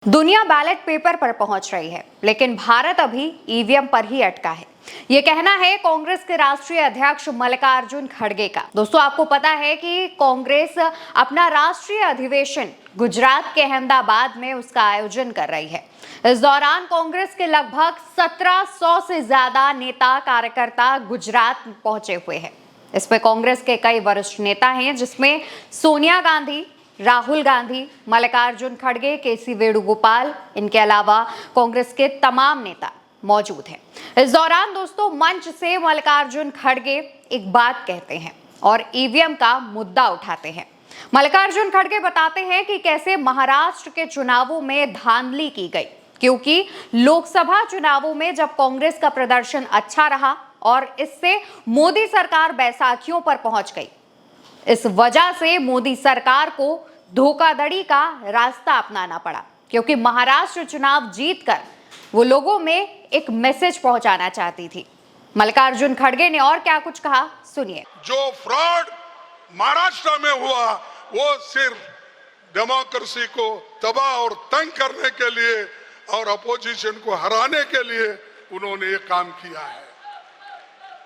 दुनिया ballot paper पर पहुंच रही है, लेकिन भारत अभी ईवीएम पर ही अटका है। ये कहना है कांग्रेस के राष्ट्रीय अध्यक्ष मल्लिकार्जुन खड़गे का। दोस्तों, आपको पता है कि कांग्रेस अपना राष्ट्रीय अधिवेशन गुजरात के अहमदाबाद में उसका आयोजन कर रही है। इस दौरान कांग्रेस के लगभग 1700 से ज्यादा नेता कार्यकर्ता गुजरात पहुंचे हुए हैं। इसमें कांग्रेस के कई वरिष्ठ नेता हैं, जिसमें सोनिया गांधी, राहुल गांधी, मल्लिकार्जुन खड़गे, केसी वेणुगोपाल, इनके अलावा कांग्रेस के तमाम नेता मौजूद हैं। इस दौरान दोस्तों मंच से मल्लिकार्जुन खड़गे एक बात कहते हैं और ईवीएम का मुद्दा उठाते हैं। मल्लिकार्जुन खड़गे बताते हैं कि कैसे महाराष्ट्र के चुनावों में धांधली की गई, क्योंकि लोकसभा चुनावों में जब कांग्रेस का प्रदर्शन अच्छा रहा और इससे मोदी सरकार बैसाखियों पर पहुंच गई, इस वजह से मोदी सरकार को धोखाधड़ी का रास्ता अपनाना पड़ा, क्योंकि महाराष्ट्र चुनाव जीतकर वो लोगों में एक मैसेज पहुंचाना चाहती थी। मल्लिकार्जुन खड़गे ने और क्या कुछ कहा, सुनिए। जो फ्रॉड महाराष्ट्र में हुआ वो सिर्फ डेमोक्रेसी को तबाह और तंग करने के लिए और अपोजिशन को हराने के लिए उन्होंने ये काम किया है।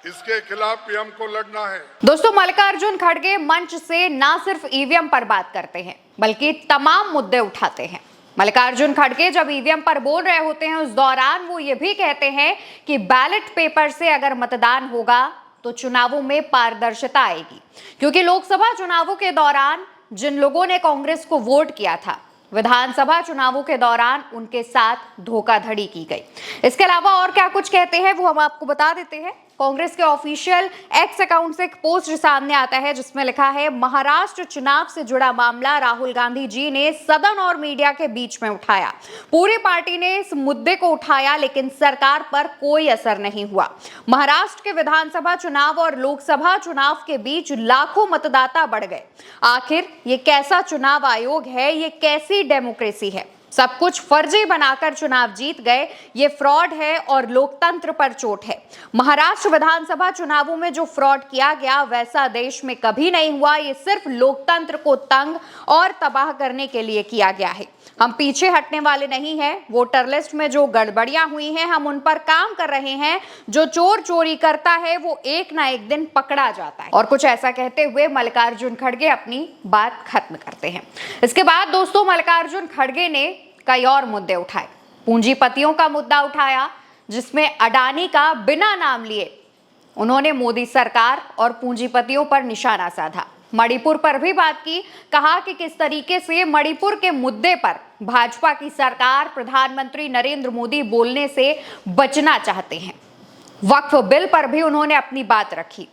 इसके खिलाफ भी हमको लड़ना है। दोस्तों, मल्लिकार्जुन खड़गे मंच से ना सिर्फ ईवीएम पर बात करते हैं, बल्कि तमाम मुद्दे उठाते हैं। मल्लिकार्जुन खड़गे जब ईवीएम पर बोल रहे होते हैं, उस दौरान वो ये भी कहते हैं कि बैलेट पेपर से अगर मतदान होगा तो चुनावों में पारदर्शिता आएगी, क्योंकि लोकसभा चुनावों के दौरान जिन लोगों ने कांग्रेस को वोट किया था, विधानसभा चुनावों के दौरान उनके साथ धोखाधड़ी की गई। इसके अलावा और क्या कुछ कहते हैं वो हम आपको बता देते हैं। कांग्रेस के ऑफिशियल एक्स अकाउंट से एक पोस्ट सामने आता है, जिसमें लिखा है, महाराष्ट्र चुनाव से जुड़ा मामला राहुल गांधी जी ने सदन और मीडिया के बीच में उठाया। पूरी पार्टी ने इस मुद्दे को उठाया, लेकिन सरकार पर कोई असर नहीं हुआ। महाराष्ट्र के विधानसभा चुनाव और लोकसभा चुनाव के बीच लाखों मतदाता बढ़ गए। आखिर ये कैसा चुनाव आयोग है, ये कैसी डेमोक्रेसी है? सब कुछ फर्जी बनाकर चुनाव जीत गए, ये फ्रॉड है और लोकतंत्र पर चोट है। महाराष्ट्र विधानसभा चुनावों में जो फ्रॉड किया गया वैसा देश में कभी नहीं हुआ। ये सिर्फ लोकतंत्र को तंग और तबाह करने के लिए किया गया है। हम पीछे हटने वाले नहीं हैं। वोटर लिस्ट में जो गड़बड़ियां हुई हैं, हम उन पर काम कर रहे हैं। जो चोर चोरी करता है वो एक ना एक दिन पकड़ा जाता है। और कुछ ऐसा कहते हुए मल्लिकार्जुन खड़गे अपनी बात खत्म करते हैं। इसके बाद दोस्तों मल्लिकार्जुन खड़गे ने कई और मुद्दे उठाए। पूंजीपतियों का मुद्दा उठाया, जिसमें अडानी का बिना नाम लिए उन्होंने मोदी सरकार और पूंजीपतियों पर निशाना साधा। मणिपुर पर भी बात की, कहा कि किस तरीके से मणिपुर के मुद्दे पर भाजपा की सरकार, प्रधानमंत्री नरेंद्र मोदी बोलने से बचना चाहते हैं। वक्फ बिल पर भी उन्होंने अपनी बात रखी।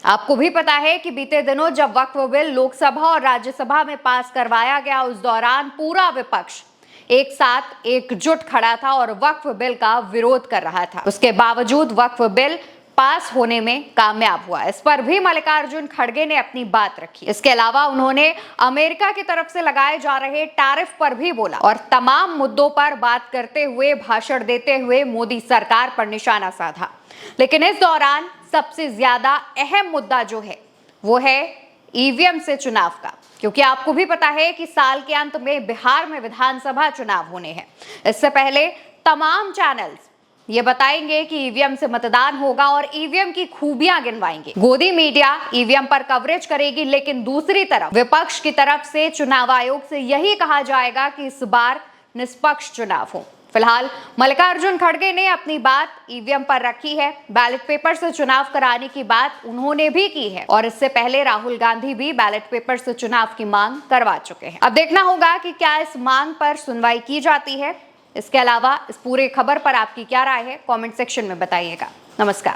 आपको भी पता है कि बीते दिनों जब वक्फ बिल लोकसभा और राज्यसभा में पास करवाया गया, उस दौरान पूरा विपक्ष एक साथ एकजुट खड़ा था और वक्फ बिल का विरोध कर रहा था। उसके बावजूद वक्फ बिल पास होने में कामयाब हुआ। इस पर भी मल्लिकार्जुन खड़गे ने अपनी बात रखी। इसके अलावा उन्होंने अमेरिका की तरफ से लगाए जा रहे टैरिफ पर भी बोला और तमाम मुद्दों पर बात करते हुए, भाषण देते हुए मोदी सरकार पर निशाना साधा। लेकिन इस दौरान सबसे ज्यादा अहम मुद्दा जो है वो है ईवीएम से चुनाव का, क्योंकि आपको भी पता है कि साल के अंत में बिहार में विधानसभा चुनाव होने हैं। इससे पहले तमाम चैनल्स ये बताएंगे कि ईवीएम से मतदान होगा और ईवीएम की खूबियां गिनवाएंगे। गोदी मीडिया ईवीएम पर कवरेज करेगी, लेकिन दूसरी तरफ विपक्ष की तरफ से चुनाव आयोग से यही कहा जाएगा कि इस बार निष्पक्ष चुनाव हो। फिलहाल मल्लिकार्जुन खड़गे ने अपनी बात ईवीएम पर रखी है। बैलेट पेपर से चुनाव कराने की बात उन्होंने भी की है और इससे पहले राहुल गांधी भी बैलेट पेपर से चुनाव की मांग करवा चुके हैं। अब देखना होगा कि क्या इस मांग पर सुनवाई की जाती है। इसके अलावा इस पूरे खबर पर आपकी क्या राय है, कमेंट सेक्शन में बताइएगा। नमस्कार।